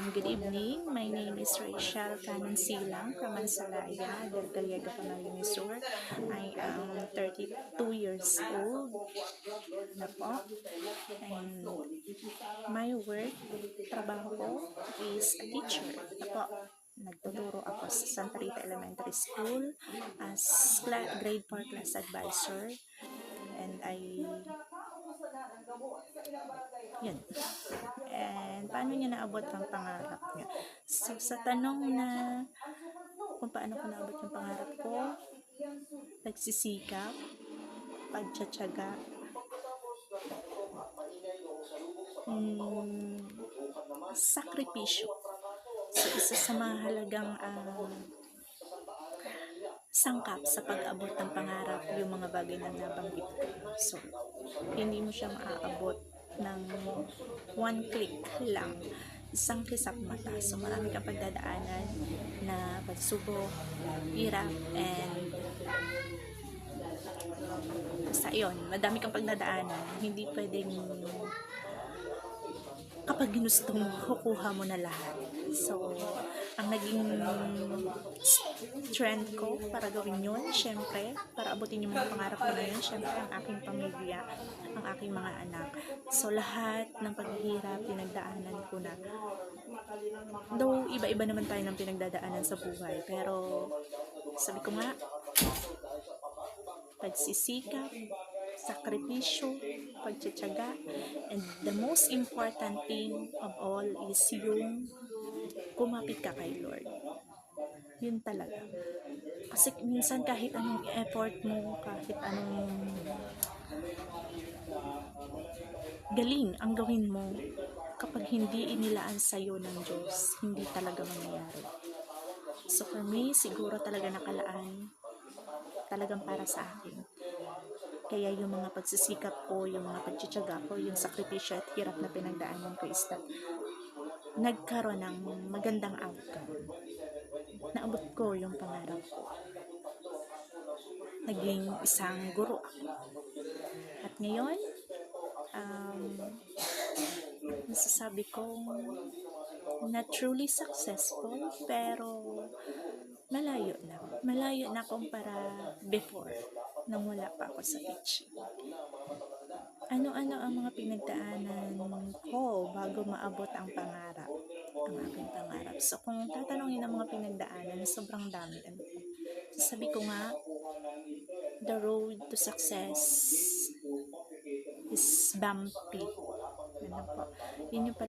Good evening. My name is Rachel Canon Silang from Mansalaya, del Gallego, Pamalian Sur. I am 32 years old na po. And my work, trabaho ko is a teacher na po. Nagtuturo ako sa Santa Rita Elementary School as grade 4 class advisor. And yun. And paano niya naabot ang pangarap niya? So, sa tanong na kung paano ko naabot yung pangarap ko, nagsisikap, pagtsatsaga, sakripisyo. So, isa sa mahalagang sangkap sa pag-abot ng pangarap yung mga bagay na nabanggit ko. So, hindi mo siya maaabot ng one click lang, isang kisap mata. So, marami kang pagdadaanan na pagsubok, hirap, and sa iyon, madami kang pagdadaanan. Hindi pwedeng kapag ginusto mo, kukuha mo na lahat. So, ang naging trend ko para gawin yun, syempre, para abutin yung mga pangarap ko na yun, syempre, ang aking pamilya, ang aking mga anak. So, lahat ng paghihirap, pinagdaanan ko na. Though, iba-iba naman tayo ng pinagdadaanan sa buhay. Pero, sabi ko nga, pagsisikap, sakripisyo, pagtsatsaga, and the most important thing of all is yung kumapit ka kay Lord. Yun talaga. Kasi minsan kahit anong effort mo, kahit anong galing ang gawin mo, kapag hindi inilaan sa'yo ng Diyos, hindi talaga mangyayari. So for me, siguro talaga nakalaan talagang para sa akin. Kaya yung mga pagsisikap ko, yung mga pagtsatsaga ko, yung sakripisyo at hirap na pinagdaanan ko is that nagkaroon ng magandang outcome. Naabot ko yung pangarap ko. Naging isang guro ako. At ngayon, masasabi kong not truly successful, pero malayo na. Malayo na kumpara before, nang wala pa ako sa teaching. Ano-ano ang mga pinagdaanan ko bago maabot ang pangarap, ang aking pangarap. So, kung tatanungin ang mga pinagdaanan, sobrang dami. Sabi ko nga, the road to success is bumpy. Ano po? Yun yung